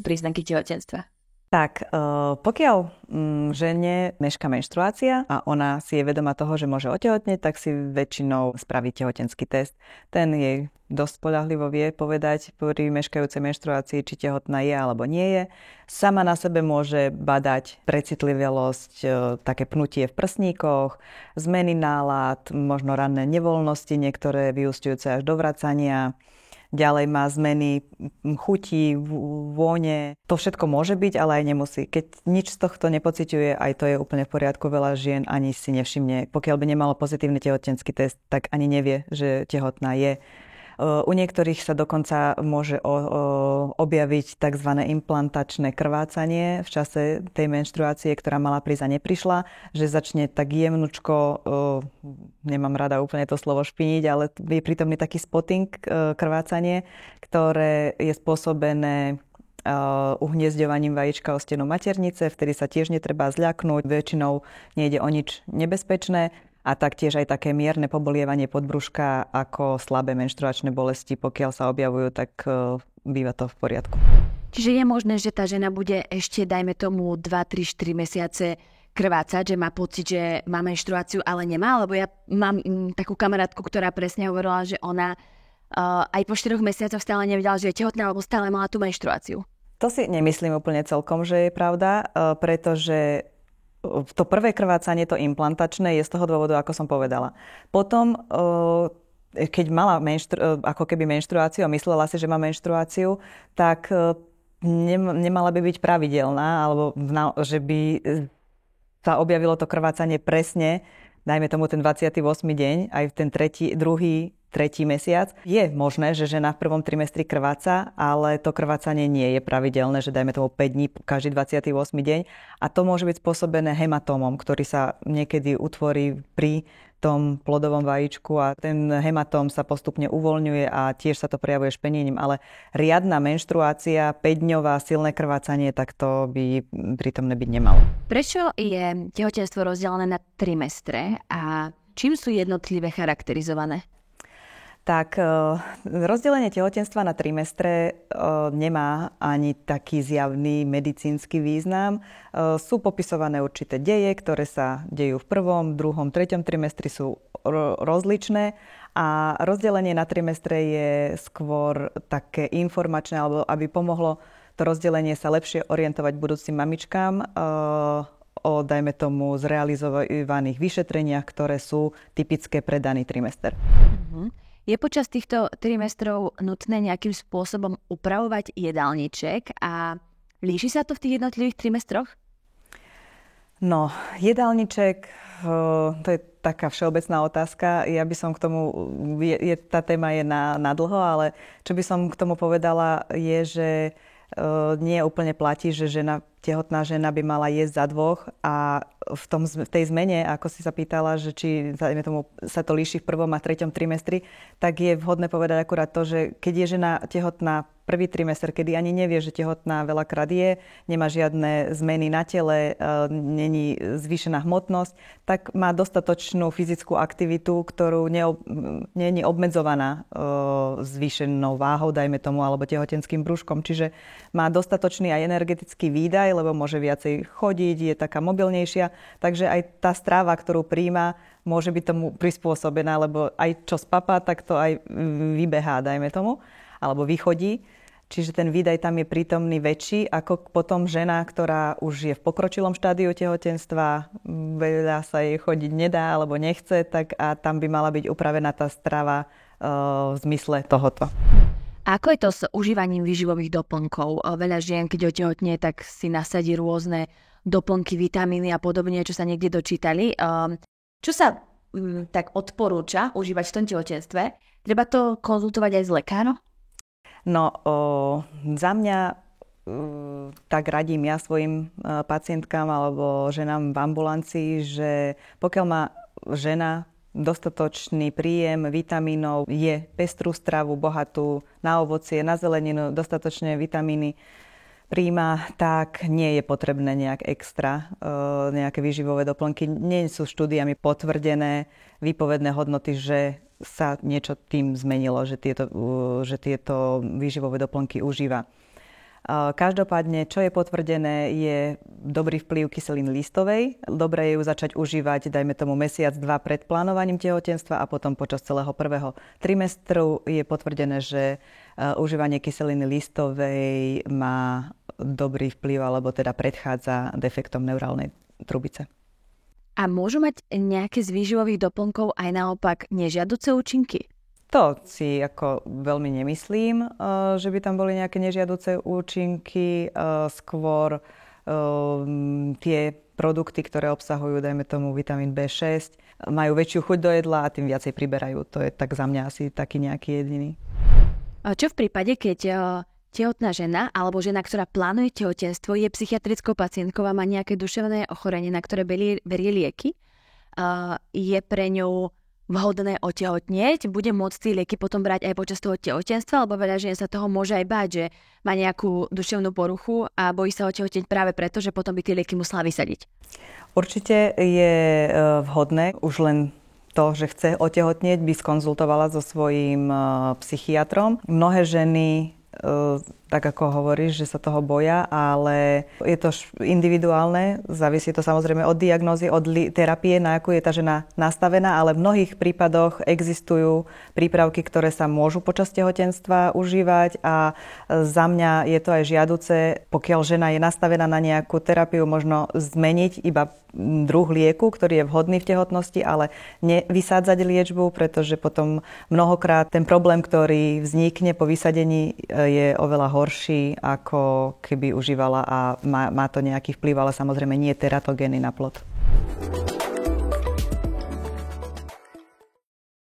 príznaky tehotenstva? Tak, pokiaľ žene mešká menštruácia a ona si je vedomá toho, že môže otehotnieť, tak si väčšinou spraví tehotenský test. Ten jej dosť spoľahlivo vie povedať pri meškajúcej menštruácii, či tehotná je alebo nie je. Sama na sebe môže badať precitlivosť, také pnutie v prsníkoch, zmeny nálad, možno ranné nevoľnosti, niektoré vyúsťujúce až do vracania. Ďalej má zmeny chutí, vône. To všetko môže byť, ale aj nemusí. Keď nič z tohto nepociťuje, aj to je úplne v poriadku. Veľa žien ani si nevšimne. Pokiaľ by nemalo pozitívny tehotenský test, tak ani nevie, že tehotná je. U niektorých sa dokonca môže objaviť tzv. Implantačné krvácanie v čase tej menštruácie, ktorá mala prísť a neprišla, že začne tak jemnučko, nemám rada úplne to slovo špiniť, ale je prítomný taký spotting, krvácanie, ktoré je spôsobené uhniezďovaním vajíčka o stenu maternice, vtedy sa tiež netreba zľaknúť, väčšinou nejde o nič nebezpečné. A taktiež aj také mierne pobolievanie podbrúška ako slabé menštruačné bolesti, pokiaľ sa objavujú, tak býva to v poriadku. Čiže je možné, že tá žena bude ešte, dajme tomu, 2, 3, 4 mesiace krvácať, že má pocit, že má menštruáciu, ale nemá? Lebo ja mám takú kamarátku, ktorá presne hovorila, že ona aj po 4 mesiacoch stále nevedela, že je tehotná, alebo stále mala tú menštruáciu. To si nemyslím úplne celkom, že je pravda, pretože to prvé krvácanie, to implantačné, je z toho dôvodu, ako som povedala. Potom, keď mala ako keby menštruáciu a myslela si, že má menštruáciu, tak nemala by byť pravidelná, alebo že by sa objavilo to krvácanie presne, dajme tomu ten 28. deň, aj v ten tretí mesiac. Je možné, že žena v prvom trimestri krváca, ale to krvácanie nie je pravidelné, že dajme tomu 5 dní každý 28. deň. A to môže byť spôsobené hematómom, ktorý sa niekedy utvorí pri tom plodovom vajíčku a ten hematóm sa postupne uvoľňuje a tiež sa to prejavuje špenením. Ale riadna menštruácia, 5-dňová silné krvácanie, tak to by prítomné byť nemalo. Prečo je tehotenstvo rozdelené na trimestre a čím sú jednotlivé charakterizované? Tak rozdelenie tehotenstva na trimestre nemá ani taký zjavný medicínsky význam. Sú popisované určité deje, ktoré sa dejú v prvom, druhom, treťom trimestri, sú rozličné a rozdelenie na trimestre je skôr také informačné, alebo aby pomohlo to rozdelenie sa lepšie orientovať budúcim mamičkám o, dajme tomu, zrealizovaných vyšetreniach, ktoré sú typické pre daný trimester. Je počas týchto trimestrov nutné nejakým spôsobom upravovať jedálniček a líši sa to v tých jednotlivých trimestroch? No, jedálniček, to je taká všeobecná otázka. Ja by som k tomu, tá téma je na dlho, ale čo by som k tomu povedala je, že nie úplne platí, že tehotná žena by mala jesť za dvoch a v tej zmene, ako si sa pýtala, že či tomu, sa to líši v prvom a treťom trimestri, tak je vhodné povedať akurát to, že keď je žena tehotná prvý trimester, kedy ani nevie, že tehotná veľakrát je, nemá žiadne zmeny na tele, není zvýšená hmotnosť, tak má dostatočnú fyzickú aktivitu, ktorú nie je obmedzovaná zvýšenou váhou, dajme tomu, alebo tehotenským brúškom. Čiže má dostatočný aj energetický výdaj, lebo môže viacej chodiť, je taká mobilnejšia. Takže aj tá stráva, ktorú príjma, môže byť tomu prispôsobená, lebo aj čo spapá, tak to aj vybehá, dajme tomu, alebo vychodí. Čiže ten výdaj tam je prítomný väčší, ako potom žena, ktorá už je v pokročilom štádiu tehotenstva, veľa sa jej chodiť nedá alebo nechce, tak a tam by mala byť upravená tá strava v zmysle tohoto. A ako je to s užívaním výživových doplnkov? Veľa žien, keď otehotnie, tak si nasadí rôzne doplnky, vitamíny a podobne, čo sa niekde dočítali. Čo sa tak odporúča užívať v tom tehotenstve? Treba to konzultovať aj s lekárom? No, za mňa tak radím ja svojim pacientkám alebo ženám v ambulancii, že pokiaľ má žena dostatočný príjem vitamínov, je pestrú stravu, bohatú na ovocie, na zeleninu, dostatočné vitamíny príjma, tak nie je potrebné nejak extra nejaké výživové doplnky. Nie sú štúdiami potvrdené výpovedné hodnoty, že sa niečo tým zmenilo, že tieto výživové doplnky užíva. Každopádne, čo je potvrdené, je dobrý vplyv kyseliny listovej. Dobre je ju začať užívať, dajme tomu mesiac, 2 pred plánovaním tehotenstva a potom počas celého prvého trimestru je potvrdené, že užívanie kyseliny listovej má dobrý vplyv, alebo teda predchádza defektom neurálnej trubice. A môžu mať nejaké z výživových doplnkov aj naopak nežiaduce účinky? To si ako veľmi nemyslím, že by tam boli nejaké nežiaduce účinky. Skôr tie produkty, ktoré obsahujú, dajme tomu vitamín B6, majú väčšiu chuť do jedla a tým viacej priberajú. To je tak za mňa asi taký nejaký jediný. A čo v prípade, keď tehotná žena alebo žena, ktorá plánuje tehotenstvo, je psychiatrickou pacientkou a má nejaké duševné ochorenie, na ktoré berie lieky, je pre ňu vhodné otehotnieť, bude môcť tie lieky potom brať aj počas toho tehotenstva, alebo veľa žien sa toho môže aj báť, že má nejakú duševnú poruchu a bojí sa otehotnieť práve preto, že potom by tie lieky musela vysadiť. Určite je vhodné už len to, že chce otehotnieť, by skonzultovala so svojím psychiatrom. Mnohé ženy, tak ako hovoríš, že sa toho boja, ale je to individuálne, závisí to samozrejme od diagnózy, od terapie, na akú je tá žena nastavená, ale v mnohých prípadoch existujú prípravky, ktoré sa môžu počas tehotenstva užívať a za mňa je to aj žiaduce, pokiaľ žena je nastavená na nejakú terapiu, možno zmeniť iba druh lieku, ktorý je vhodný v tehotnosti, ale nevysádzať liečbu, pretože potom mnohokrát ten problém, ktorý vznikne po vysadení, je oveľa horší, ako keby užívala a má to nejaký vplyv, ale samozrejme nie teratogénny na plod.